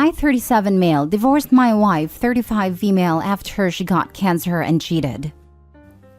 I, 37 male, divorced my wife, 35 female, after she got cancer and cheated.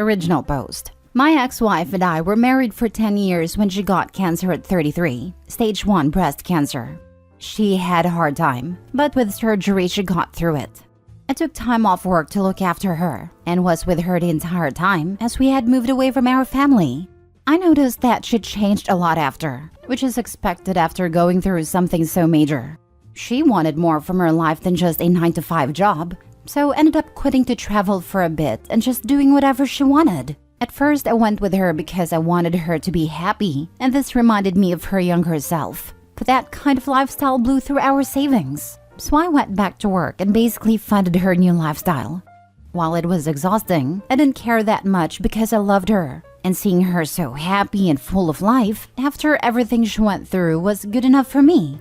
Original post. My ex-wife and I were married for 10 years when she got cancer at 33, stage 1 breast cancer. She had a hard time, but with surgery she got through it. I took time off work to look after her and was with her the entire time as we had moved away from our family. I noticed that she changed a lot after, which is expected after going through something so major. She wanted more from her life than just a 9-to-5 job, so ended up quitting to travel for a bit and just doing whatever she wanted. At first, I went with her because I wanted her to be happy, and this reminded me of her younger self. But that kind of lifestyle blew through our savings, so I went back to work and basically funded her new lifestyle. While it was exhausting, I didn't care that much because I loved her, and seeing her so happy and full of life after everything she went through was good enough for me.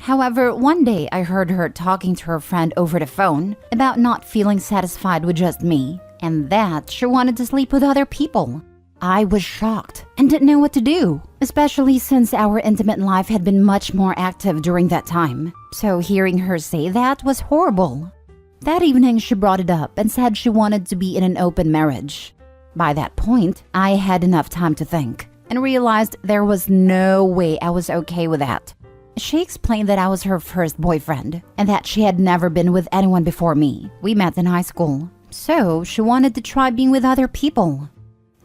However, one day I heard her talking to her friend over the phone about not feeling satisfied with just me, and that she wanted to sleep with other people. I was shocked and didn't know what to do, especially since our intimate life had been much more active during that time. So hearing her say that was horrible. That evening she brought it up and said she wanted to be in an open marriage. By that point, I had enough time to think and realized there was no way I was okay with that. She explained that I was her first boyfriend and that she had never been with anyone before me. We met in high school, so she wanted to try being with other people.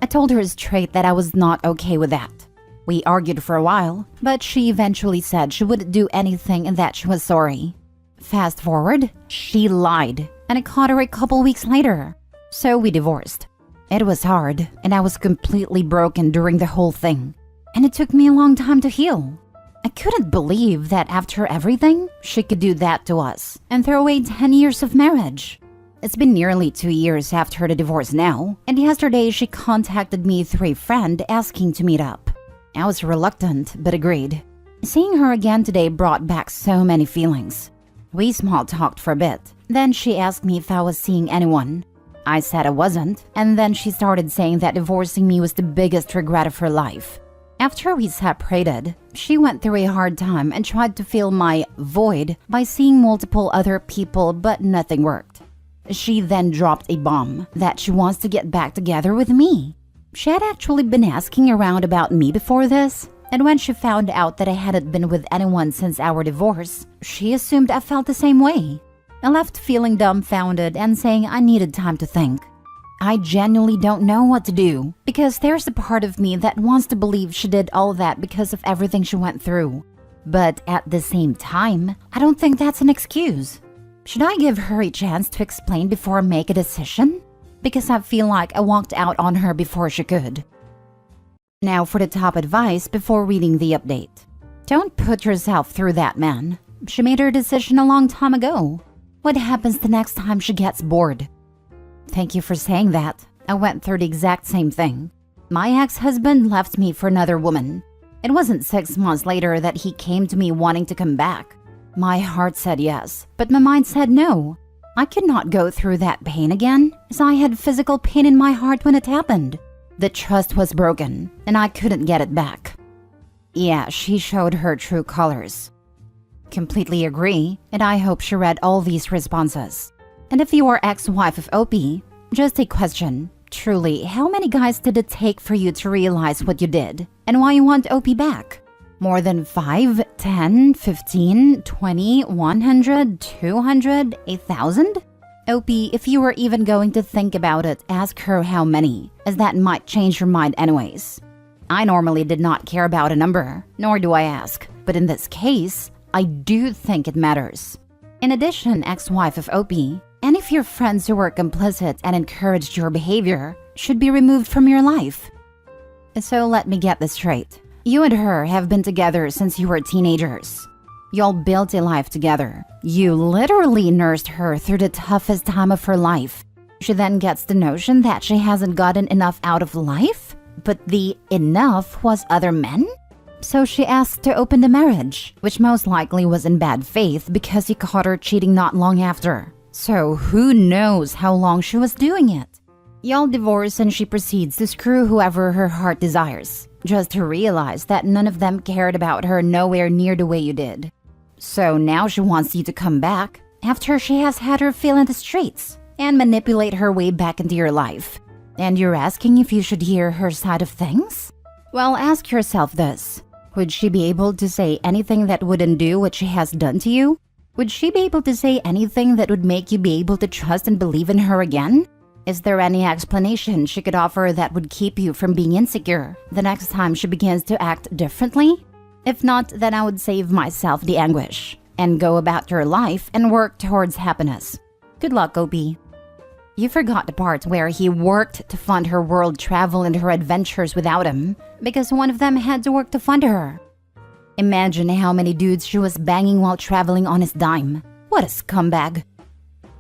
I told her straight that I was not okay with that. We argued for a while, but she eventually said she wouldn't do anything and that she was sorry. Fast forward, she lied, and I caught her a couple weeks later. So we divorced. It was hard, and I was completely broken during the whole thing, and it took me a long time to heal. I couldn't believe that after everything, she could do that to us and throw away 10 years of marriage. It's been nearly 2 years after the divorce now, and yesterday she contacted me through a friend asking to meet up. I was reluctant, but agreed. Seeing her again today brought back so many feelings. We small talked for a bit, then she asked me if I was seeing anyone. I said I wasn't, and then she started saying that divorcing me was the biggest regret of her life. After we separated, she went through a hard time and tried to fill my void by seeing multiple other people, but nothing worked. She then dropped a bomb that she wants to get back together with me. She had actually been asking around about me before this, and when she found out that I hadn't been with anyone since our divorce, she assumed I felt the same way. I left feeling dumbfounded and saying I needed time to think. I genuinely don't know what to do, because there's a part of me that wants to believe she did all that because of everything she went through. But at the same time, I don't think that's an excuse. Should I give her a chance to explain before I make a decision? Because I feel like I walked out on her before she could. Now for the top advice before reading the update. Don't put yourself through that, man. She made her decision a long time ago. What happens the next time she gets bored? Thank you for saying that. I went through the exact same thing. My ex-husband left me for another woman. It wasn't 6 months later that he came to me wanting to come back. My heart said yes, but my mind said no. I could not go through that pain again, as I had physical pain in my heart when it happened. The trust was broken, and I couldn't get it back. Yeah, she showed her true colors. Completely agree, and I hope she read all these responses. And if you are ex-wife of OP, just a question. Truly, how many guys did it take for you to realize what you did and why you want OP back? More than 5, 10, 15, 20, 100, 200, 1,000? OP, if you were even going to think about it, ask her how many, as that might change your mind anyways. I normally did not care about a number, nor do I ask, but in this case, I do think it matters. In addition, ex-wife of OP, any of your friends who were complicit and encouraged your behavior should be removed from your life. So let me get this straight. You and her have been together since you were teenagers. Y'all built a life together. You literally nursed her through the toughest time of her life. She then gets the notion that she hasn't gotten enough out of life? But the enough was other men? So she asked to open the marriage, which most likely was in bad faith because he caught her cheating not long after. So who knows how long she was doing it? Y'all divorce and she proceeds to screw whoever her heart desires, just to realize that none of them cared about her nowhere near the way you did. So now she wants you to come back after she has had her fill in the streets and manipulate her way back into your life. And you're asking if you should hear her side of things? Well, ask yourself this. Would she be able to say anything that would undo what she has done to you? Would she be able to say anything that would make you be able to trust and believe in her again? Is there any explanation she could offer that would keep you from being insecure the next time she begins to act differently? If not, then I would save myself the anguish and go about your life and work towards happiness. Good luck, OP. You forgot the part where he worked to fund her world travel and her adventures without him because one of them had to work to fund her. Imagine how many dudes she was banging while traveling on his dime. What a scumbag.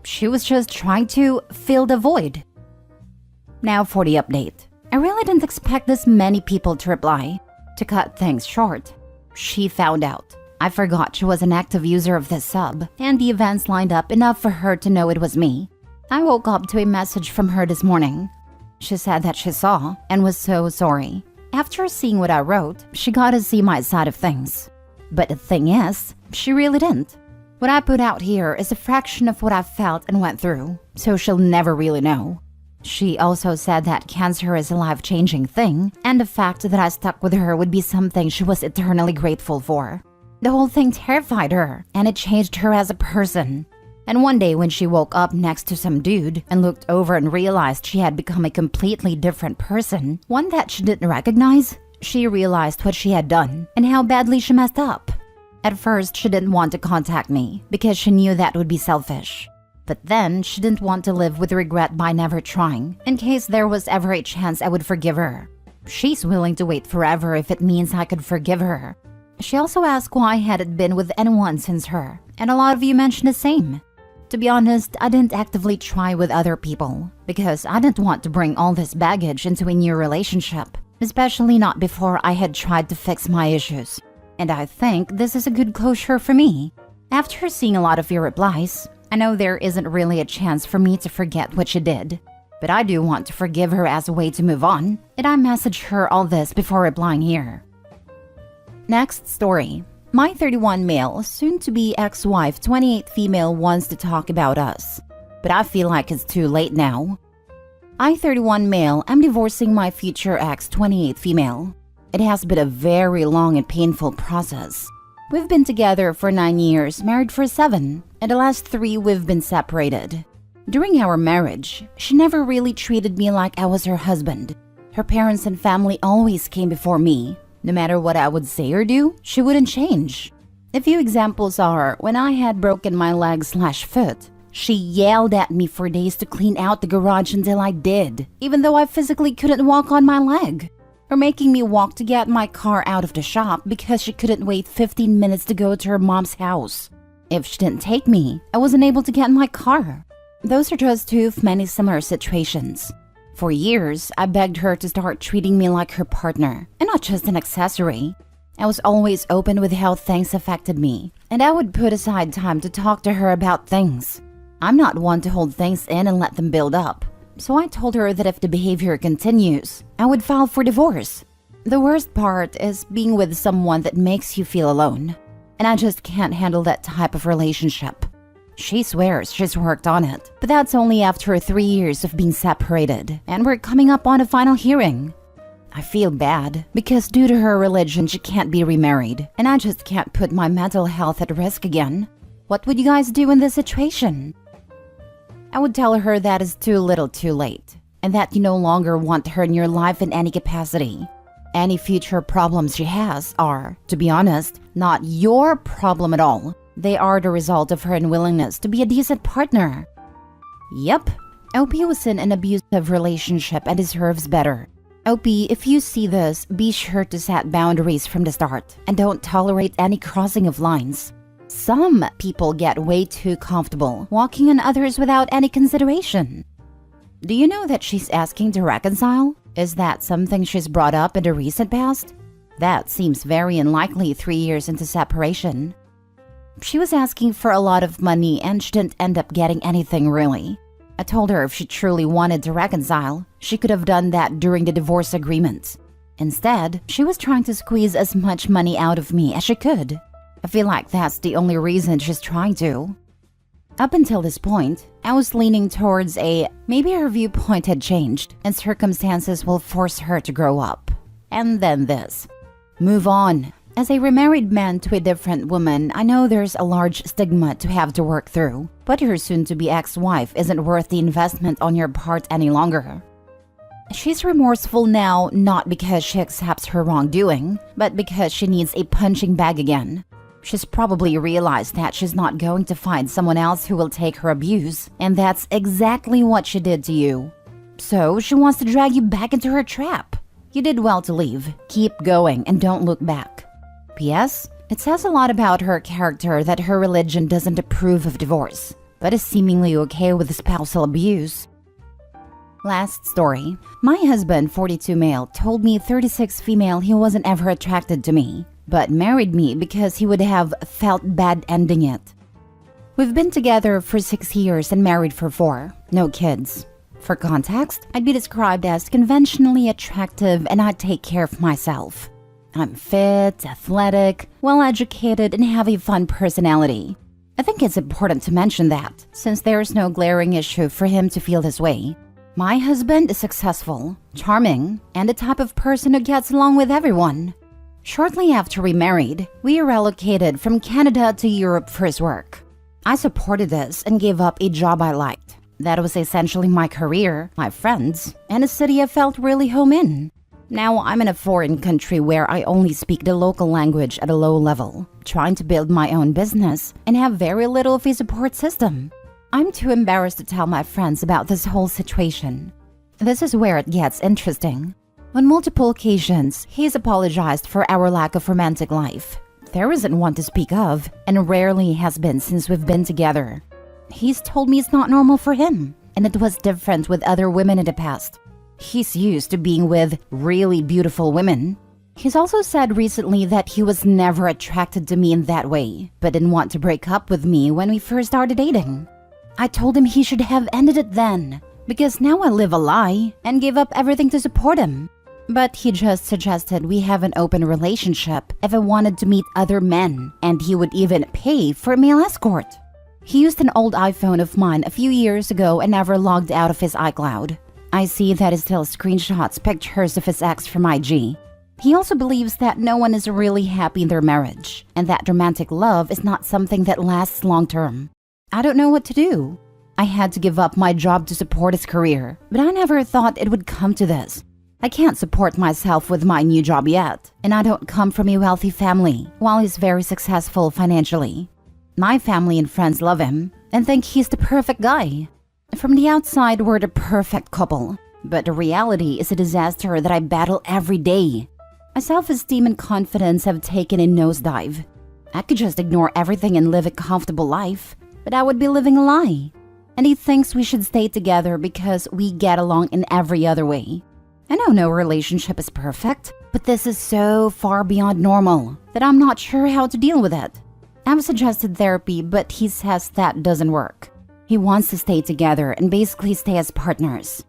She was just trying to fill the void. Now for the update. I really didn't expect this many people to reply. To cut things short, she found out. I forgot she was an active user of this sub, and the events lined up enough for her to know it was me. I woke up to a message from her this morning. She said that she saw and was so sorry. After seeing what I wrote, she got to see my side of things. But the thing is, she really didn't. What I put out here is a fraction of what I felt and went through, so she'll never really know. She also said that cancer is a life-changing thing, and the fact that I stuck with her would be something she was eternally grateful for. The whole thing terrified her, and it changed her as a person. And one day when she woke up next to some dude and looked over and realized she had become a completely different person, one that she didn't recognize, she realized what she had done and how badly she messed up. At first, she didn't want to contact me because she knew that would be selfish. But then, she didn't want to live with regret by never trying, in case there was ever a chance I would forgive her. She's willing to wait forever if it means I could forgive her. She also asked why I hadn't been with anyone since her, and a lot of you mentioned the same. To be honest, I didn't actively try with other people because I didn't want to bring all this baggage into a new relationship, especially not before I had tried to fix my issues. And I think this is a good closure for me. After seeing a lot of your replies, I know there isn't really a chance for me to forget what she did. But I do want to forgive her as a way to move on, and I messaged her all this before replying here. Next story. My 31 male, soon-to-be ex-wife 28 female wants to talk about us. But I feel like it's too late now. I 31 male, I'm divorcing my future ex 28 female. It has been a very long and painful process. We've been together for 9 years, married for 7, and the last 3 we've been separated. During our marriage, she never really treated me like I was her husband. Her parents and family always came before me. No matter what I would say or do, she wouldn't change. A few examples are, when I had broken my leg/foot, she yelled at me for days to clean out the garage until I did, even though I physically couldn't walk on my leg. Or making me walk to get my car out of the shop because she couldn't wait 15 minutes to go to her mom's house. If she didn't take me, I wasn't able to get in my car. Those are just 2 of many similar situations. For years, I begged her to start treating me like her partner, and not just an accessory. I was always open with how things affected me, and I would put aside time to talk to her about things. I'm not one to hold things in and let them build up. So I told her that if the behavior continues, I would file for divorce. The worst part is being with someone that makes you feel alone. And I just can't handle that type of relationship. She swears she's worked on it, but that's only after 3 years of being separated, and we're coming up on a final hearing. I feel bad, because due to her religion she can't be remarried, and I just can't put my mental health at risk again. What would you guys do in this situation? I would tell her that is too little too late, and that you no longer want her in your life in any capacity. Any future problems she has are, to be honest, not your problem at all. They are the result of her unwillingness to be a decent partner. Yep, OP was in an abusive relationship and deserves better. OP, if you see this, be sure to set boundaries from the start and don't tolerate any crossing of lines. Some people get way too comfortable walking on others without any consideration. Do you know that she's asking to reconcile? Is that something she's brought up in the recent past? That seems very unlikely 3 years into separation. She was asking for a lot of money and she didn't end up getting anything really. I told her if she truly wanted to reconcile, she could have done that during the divorce agreement. Instead, she was trying to squeeze as much money out of me as she could. I feel like that's the only reason she's trying to. Up until this point, I was leaning towards maybe her viewpoint had changed and circumstances will force her to grow up. And then this. Move on. As a remarried man to a different woman, I know there's a large stigma to have to work through, but your soon-to-be ex-wife isn't worth the investment on your part any longer. She's remorseful now not because she accepts her wrongdoing, but because she needs a punching bag again. She's probably realized that she's not going to find someone else who will take her abuse, and that's exactly what she did to you. So she wants to drag you back into her trap. You did well to leave. Keep going and don't look back. P.S. It says a lot about her character that her religion doesn't approve of divorce, but is seemingly okay with spousal abuse. Last story. My husband, 42 male, told me 36 female he wasn't ever attracted to me, but married me because he would have felt bad ending it. We've been together for 6 years and married for 4. No kids. For context, I'd be described as conventionally attractive and I'd take care of myself. I'm fit, athletic, well-educated, and have a fun personality. I think it's important to mention that, since there's no glaring issue for him to feel this way. My husband is successful, charming, and the type of person who gets along with everyone. Shortly after we married, we relocated from Canada to Europe for his work. I supported this and gave up a job I liked. That was essentially my career, my friends, and a city I felt really home in. Now I'm in a foreign country where I only speak the local language at a low level, trying to build my own business and have very little of a support system. I'm too embarrassed to tell my friends about this whole situation. This is where it gets interesting. On multiple occasions, he's apologized for our lack of romantic life. There isn't one to speak of, and rarely has been since we've been together. He's told me it's not normal for him, and it was different with other women in the past. He's used to being with really beautiful women. He's also said recently that he was never attracted to me in that way, but didn't want to break up with me when we first started dating. I told him he should have ended it then, because now I live a lie and gave up everything to support him. But he just suggested we have an open relationship if I wanted to meet other men, and he would even pay for a male escort. He used an old iPhone of mine a few years ago and never logged out of his iCloud. I see that he still screenshots pictures of his ex from IG. He also believes that no one is really happy in their marriage, and that romantic love is not something that lasts long term. I don't know what to do. I had to give up my job to support his career, but I never thought it would come to this. I can't support myself with my new job yet, and I don't come from a wealthy family, while he's very successful financially. My family and friends love him and think he's the perfect guy. From the outside, we're the perfect couple, but the reality is a disaster that I battle every day. My self-esteem and confidence have taken a nosedive. I could just ignore everything and live a comfortable life, but I would be living a lie. And he thinks we should stay together because we get along in every other way. I know no relationship is perfect, but this is so far beyond normal that I'm not sure how to deal with it. I've suggested therapy, but he says that doesn't work. He wants to stay together and basically stay as partners.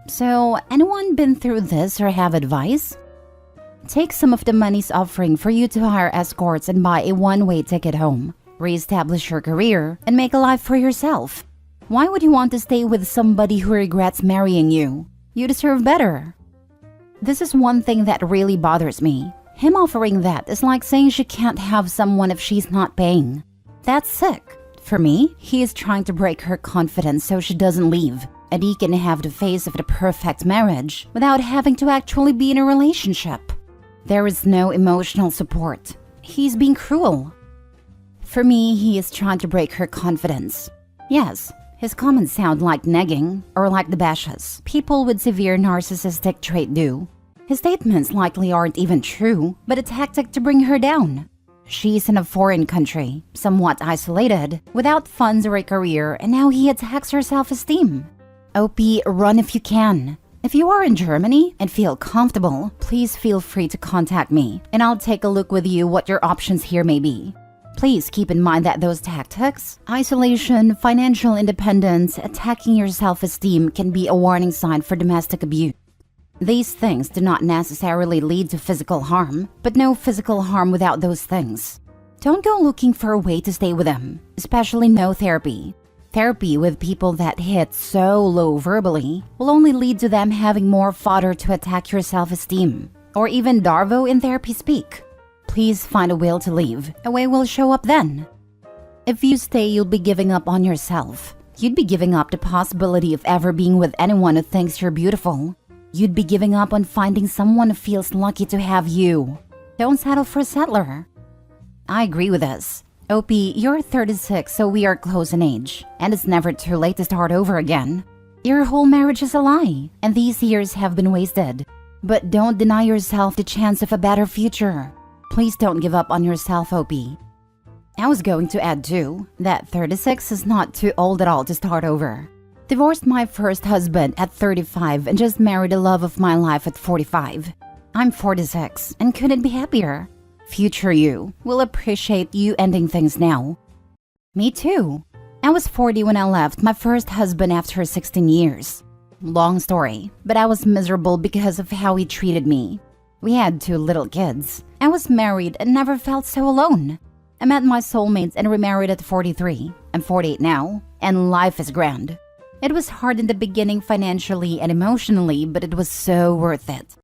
So, anyone been through this or have advice? Take some of the money's offering for you to hire escorts and buy a one-way ticket home. Re-establish your career and make a life for yourself. Why would you want to stay with somebody who regrets marrying you? You deserve better. This is one thing that really bothers me. Him offering that is like saying she can't have someone if she's not paying. That's sick. For me, he is trying to break her confidence so she doesn't leave, and he can have the face of the perfect marriage without having to actually be in a relationship. There is no emotional support. He's being cruel. For me, he is trying to break her confidence. Yes, his comments sound like negging, or like the bashes people with severe narcissistic trait do. His statements likely aren't even true, but a tactic to bring her down. She's in a foreign country, somewhat isolated, without funds or a career, and now he attacks her self-esteem. OP, run if you can. If you are in Germany and feel comfortable, please feel free to contact me, and I'll take a look with you what your options here may be. Please keep in mind that those tactics, isolation, financial independence, attacking your self-esteem can be a warning sign for domestic abuse. These things do not necessarily lead to physical harm, but no physical harm without those things. Don't go looking for a way to stay with them, especially no therapy. Therapy with people that hit so low verbally will only lead to them having more fodder to attack your self-esteem, or even Darvo in therapy speak. Please find a will to leave. A way will show up then. If you stay, you'll be giving up on yourself. You'd be giving up the possibility of ever being with anyone who thinks you're beautiful. You'd be giving up on finding someone who feels lucky to have you. Don't settle for a settler. I agree with this. Opie, you're 36, so we are close in age, and it's never too late to start over again. Your whole marriage is a lie, and these years have been wasted. But don't deny yourself the chance of a better future. Please don't give up on yourself, Opie. I was going to add too that 36 is not too old at all to start over. Divorced my first husband at 35 and just married the love of my life at 45. I'm 46 and couldn't be happier. Future you will appreciate you ending things now. Me too. I was 40 when I left my first husband after 16 years. Long story, but I was miserable because of how he treated me. We had 2 little kids. I was married and never felt so alone. I met my soulmates and remarried at 43. I'm 48 now, and life is grand. It was hard in the beginning financially and emotionally, but it was so worth it.